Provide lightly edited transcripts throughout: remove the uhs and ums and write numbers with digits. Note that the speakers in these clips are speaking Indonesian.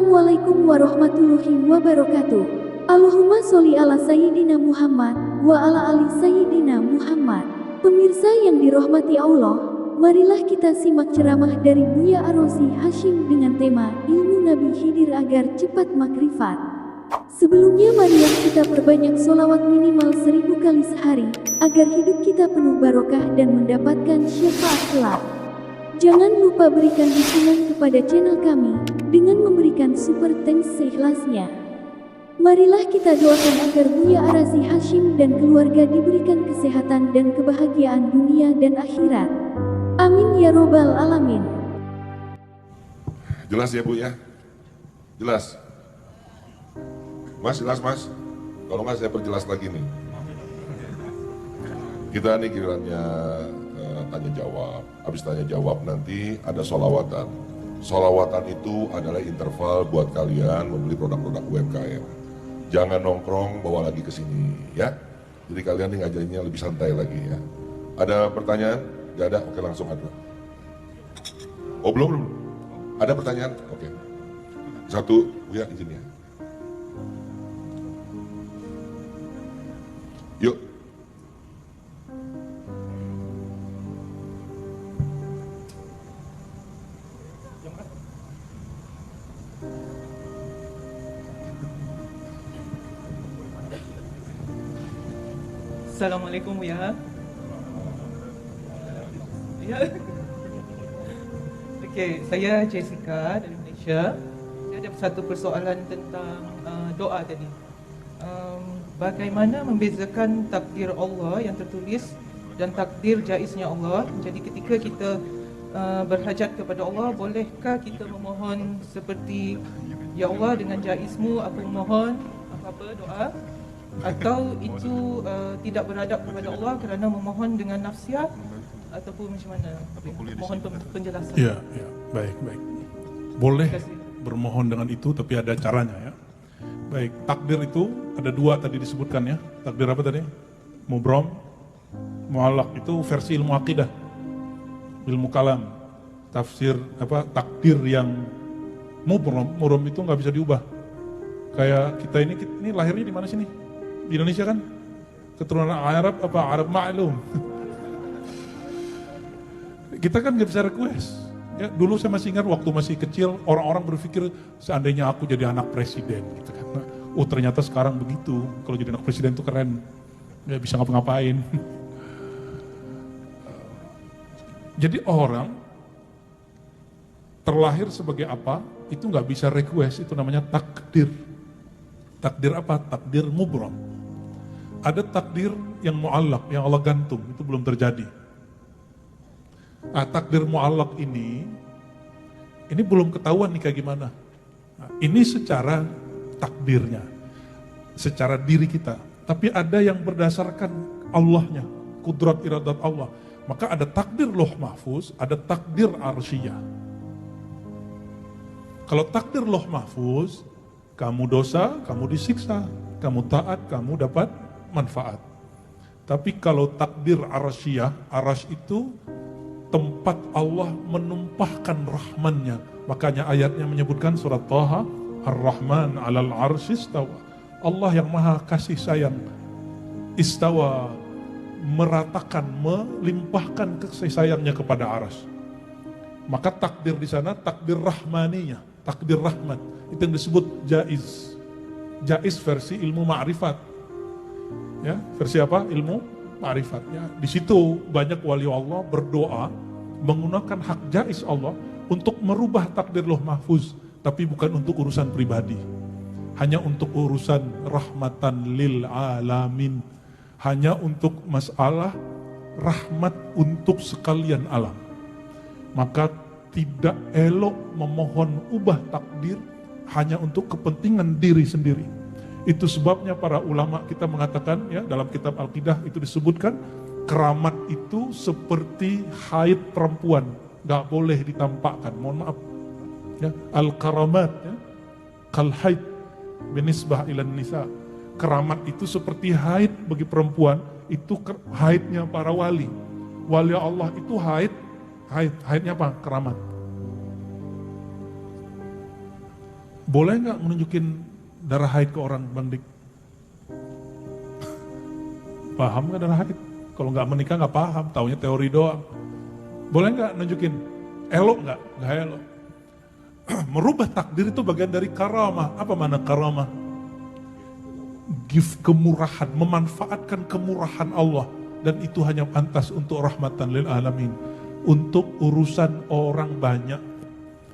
Assalamualaikum warahmatullahi wabarakatuh. Allahumma sholli ala Sayyidina Muhammad wa ala ali Sayyidina Muhammad. Pemirsa yang dirahmati Allah, marilah kita simak ceramah dari Buya Ar-Razi Hashim dengan tema Ilmu Nabi Khidir agar cepat makrifat. Sebelumnya marilah kita perbanyak sholawat minimal 1000 kali sehari, agar hidup kita penuh barokah dan mendapatkan syafaat kelak. Jangan lupa berikan dukungan kepada channel kami dengan memberikan super thanks seikhlasnya. Marilah kita doakan agar Buya Ar-Razi Hashim dan keluarga diberikan kesehatan dan kebahagiaan dunia dan akhirat. Amin ya robbal alamin. Jelas ya Bu ya? Jelas? Mas, jelas Mas? Kalau nggak saya perjelas lagi nih. Kita nih kiranya tanya jawab. Habis tanya jawab nanti ada sholawatan. Sholawatan itu adalah interval buat kalian membeli produk-produk UMKM. Jangan nongkrong bawa lagi ke sini ya. Jadi kalian nih ngajarinnya lebih santai lagi ya. Ada pertanyaan? Gak ada? Oke langsung ada. Oh belum? Ada pertanyaan? Oke. Satu, ya izin ya. Yuk. Assalamualaikum ya. Okey, saya Jessica dari Malaysia. Saya ada satu persoalan tentang doa tadi. Bagaimana membezakan takdir Allah yang tertulis dan takdir jaiznya Allah? Jadi ketika kita berhajat kepada Allah, bolehkah kita memohon seperti ya Allah dengan jaizmu aku memohon apa-apa doa? Atau itu tidak beradab kepada Allah kerana memohon dengan nafsiah ataupun macam mana? Mohon penjelasan. Ya, baik. Boleh bermohon dengan itu, tapi ada caranya ya. Baik, takdir itu ada dua tadi disebutkan ya. Takdir apa tadi? Mubrom, mu'allaq itu versi ilmu akidah, ilmu kalam, tafsir apa? Takdir yang mubrom itu nggak bisa diubah. Kayak kita ini lahirnya di mana sini? Di Indonesia kan? Keturunan Arab apa Arab maklum. Kita kan nggak bisa request. Ya, dulu saya masih ingat waktu masih kecil orang-orang berpikir seandainya aku jadi anak presiden gitu kan. Nah, oh ternyata sekarang begitu. Kalau jadi anak presiden itu keren. Ya bisa ngapa-ngapain. Jadi orang terlahir sebagai apa itu nggak bisa request, itu namanya takdir. Takdir apa? Takdir mubram. Ada takdir yang mu'allaq, yang Allah gantung, itu belum terjadi. Nah, takdir mu'allaq ini belum ketahuan nih kayak gimana. Nah, ini secara takdirnya, secara diri kita. Tapi ada yang berdasarkan Allahnya, kudrat iradat Allah. Maka ada takdir loh mahfuz, ada takdir arsyiyah. Kalau takdir loh mahfuz, kamu dosa, kamu disiksa. Kamu taat, kamu dapat manfaat. Tapi kalau takdir arsyiyah, arasy itu tempat Allah menumpahkan rahmannya. Makanya ayatnya menyebutkan surat Thaha, Ar-Rahman 'alal 'arsy istawa. Allah yang maha kasih sayang, istawa, meratakan, melimpahkan kasih sayangnya kepada arasy. Maka takdir di sana takdir rahmaniyah, takdir rahmat. Itu yang disebut jaiz. Jaiz versi ilmu ma'rifat. Ya, versi apa? Ilmu ma'rifat. Ya, di situ banyak wali Allah berdoa menggunakan hak jaiz Allah untuk merubah takdir loh mahfuz, tapi bukan untuk urusan pribadi. Hanya untuk urusan rahmatan lil alamin. Hanya untuk masalah rahmat untuk sekalian alam. Maka tidak elok memohon ubah takdir hanya untuk kepentingan diri sendiri. Itu sebabnya para ulama kita mengatakan ya dalam kitab Al-Qidah itu disebutkan keramat itu seperti haid perempuan, gak boleh ditampakkan. Mohon maaf. Ya, al-karamat ya, kal haid binisbah ilan nisa. Keramat itu seperti haid bagi perempuan, itu haidnya para wali. Wali Allah itu haidnya apa? Keramat. Boleh nggak menunjukin darah haid ke orang, Bang Dik? Paham nggak darah haid? Kalau nggak menikah nggak paham, taunya teori doang. Boleh nggak nunjukin? Elok nggak? Nggak elok. Merubah takdir itu bagian dari karamah. Apa mana karamah? Give kemurahan, memanfaatkan kemurahan Allah. Dan itu hanya pantas untuk rahmatan lil alamin. Untuk urusan orang banyak.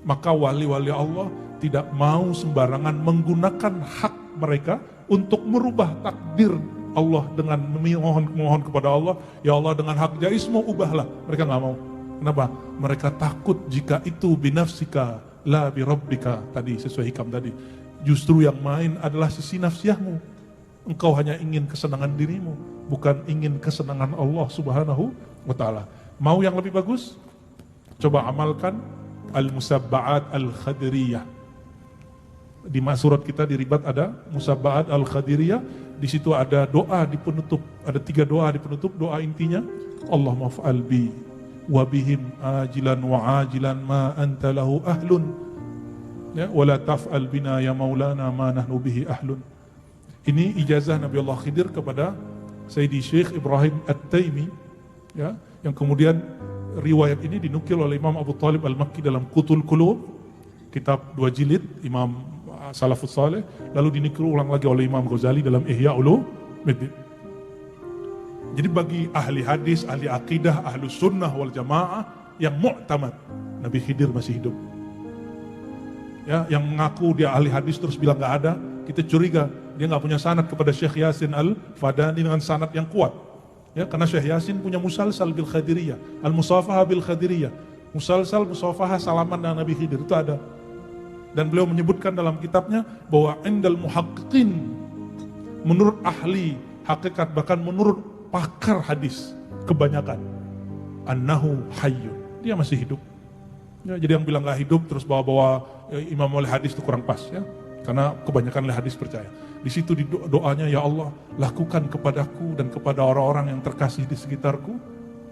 Maka wali-wali Allah tidak mau sembarangan menggunakan hak mereka untuk merubah takdir Allah dengan memohon kepada Allah, ya Allah dengan hak jaizmu ubahlah. Mereka nggak mau. Kenapa? Mereka takut jika itu binafsika la birabbika, tadi sesuai hikam tadi. Justru yang main adalah sisi nafsiahmu. Engkau hanya ingin kesenangan dirimu, bukan ingin kesenangan Allah Subhanahu wa taala. Mau yang lebih bagus? Coba amalkan al-musabba'at al-khadiriyah. Di surat kita di ribat ada musabba'at al-khadiriyah. Di situ ada doa di penutup, ada 3 doa di penutup. Doa intinya, Allahumma fa'al bi wa bihim ajilan wa ajilan ma anta lahu ahlun, ya, wala taf'al bina ya maulana ma nahnu bihi ahlun. Ini ijazah Nabi Allah Khidir kepada Sayyidi Syekh Ibrahim At-Taimi, ya, yang kemudian riwayat ini dinukil oleh Imam Abu Talib Al-Makki dalam Qutul Qulub, kitab 2 jilid Imam Salafus Saleh, lalu dinukil ulang lagi oleh Imam Ghazali dalam Ihya Ulumuddin. Jadi bagi ahli hadis, ahli akidah, ahli sunnah wal jamaah yang mu'tamad, Nabi Khidir masih hidup. Ya, yang mengaku dia ahli hadis terus bilang nggak ada, kita curiga dia nggak punya sanad kepada Syekh Yasin Al-Fadani dengan sanad yang kuat. Ya, karena Syekh Yasin punya musalsal bil Khadiriyah, al-musafahah bil Khadiriyah. Musalsal, musafahah, salaman dengan Nabi Khidir itu ada. Dan beliau menyebutkan dalam kitabnya bahwa indal muhaqqiqin, menurut ahli hakikat, bahkan menurut pakar hadis kebanyakan, annahu hayyun, dia masih hidup. Ya, jadi yang bilang gak hidup terus bawa-bawa imam oleh hadis itu kurang pas, ya, karena kebanyakan oleh hadis percaya. Di situ di doanya, ya Allah lakukan kepadaku dan kepada orang-orang yang terkasih di sekitarku.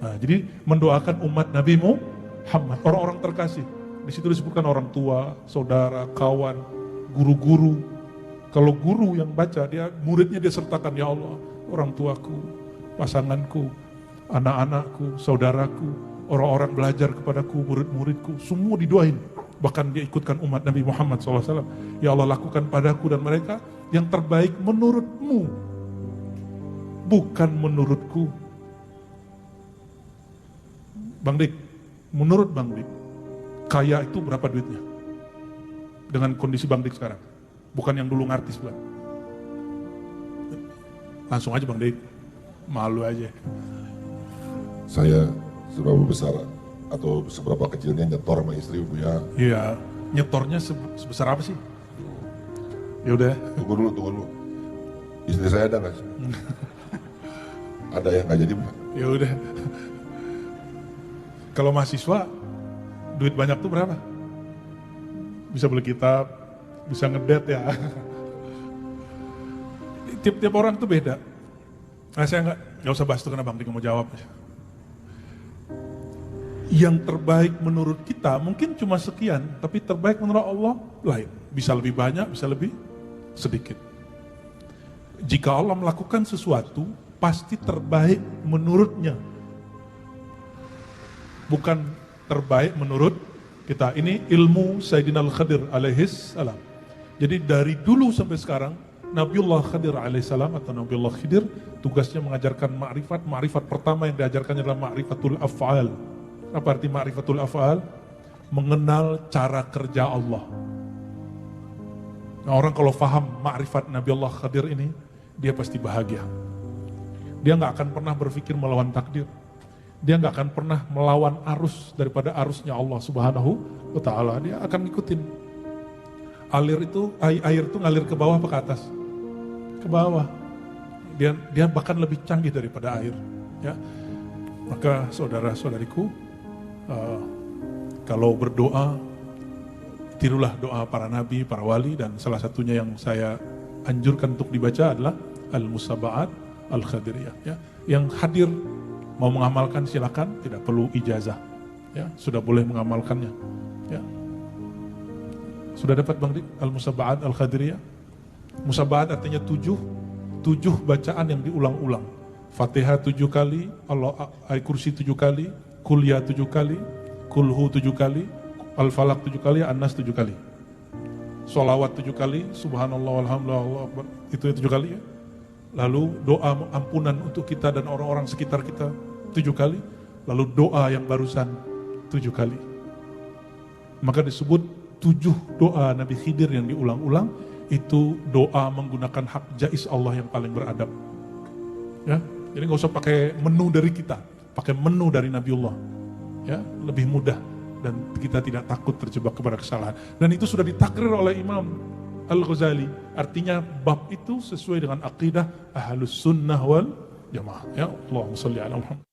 Nah, jadi mendoakan umat Nabi Muhammad, orang-orang terkasih. Di situ disebutkan orang tua, saudara, kawan, guru-guru. Kalau guru yang baca, dia muridnya dia sertakan, ya Allah, orang tuaku, pasanganku, anak-anakku, saudaraku, orang-orang belajar kepadaku, murid-muridku, semua didoain. Bahkan dia ikutkan umat Nabi Muhammad SAW. Ya Allah lakukan padaku dan mereka yang terbaik menurutmu, bukan menurutku. Bang Dik, menurut Bang Dik, kaya itu berapa duitnya? Dengan kondisi Bang Dik sekarang. Bukan yang dulu ngartis bukan. Langsung aja Bang Dik. Malu aja. Saya seberapa besar atau seberapa kecilnya nyetor sama istri Bu ya? Iya, nyetornya sebesar apa sih? Ya udah. Tunggu dulu. Istri saya ada nggak sih? Ada yang nggak jadi Bu? Ya udah. Kalau mahasiswa duit banyak tuh berapa? Bisa beli kitab, bisa ngedate ya. Tiap-tiap orang tuh beda. Nah, saya nggak usah bahas itu karena Bang Dik mau jawab. Yang terbaik menurut kita mungkin cuma sekian, tapi terbaik menurut Allah lain. Bisa lebih banyak, bisa lebih sedikit. Jika Allah melakukan sesuatu, pasti terbaik menurutnya. Bukan terbaik menurut kita. Ini ilmu Sayyidina Al-Khadir alaihis salam. Jadi dari dulu sampai sekarang Nabiullah Khadir alaihis salam atau Nabiullah Khidir tugasnya mengajarkan ma'rifat. Ma'rifat pertama yang diajarkannya adalah ma'rifatul af'al. Apa arti ma'rifatul af'al? Mengenal cara kerja Allah. Nah, orang kalau faham ma'rifat Nabiullah Khadir ini, dia pasti bahagia. Dia nggak akan pernah berpikir melawan takdir. Dia nggak akan pernah melawan arus daripada arusnya Allah Subhanahu wa Ta'ala. Dia akan ngikutin. Air itu ngalir ke bawah apa ke atas? Ke bawah. Dia bahkan lebih canggih daripada air. Ya. Maka saudara-saudariku, kalau berdoa, tirulah doa para nabi, para wali, dan salah satunya yang saya anjurkan untuk dibaca adalah Al-Musabba'at Al-Khadiriyah. Ya. Yang hadir mau mengamalkan silakan, tidak perlu ijazah, ya, sudah boleh mengamalkannya. Ya. Sudah dapat Bang Dik? Al-Musaba'at Al-Khadiriyah. Musaba'at artinya tujuh bacaan yang diulang-ulang. Fatihah 7 kali, Ayatul Kursi 7 kali, Kuliah 7 kali, Kulhu 7 kali, Al-Falaq 7 kali, An-Nas 7 kali. Sholawat 7 kali, Subhanallah, Alhamdulillah, Allahu Akbar, itu 7 kali ya. Lalu doa ampunan untuk kita dan orang-orang sekitar kita 7 kali. Lalu doa yang barusan 7 kali. Maka disebut 7 doa Nabi Khidir yang diulang-ulang, itu doa menggunakan hak jais Allah yang paling beradab. Ya, jadi nggak usah pakai menu dari kita, pakai menu dari Nabiullah. Ya, lebih mudah dan kita tidak takut terjebak kepada kesalahan. Dan itu sudah ditakrir oleh Imam Al-Ghazali. Artinya bab itu sesuai dengan akidah Ahlus Sunnah wal Jamaah. Ya, Allahumma shalli ala Muhammad.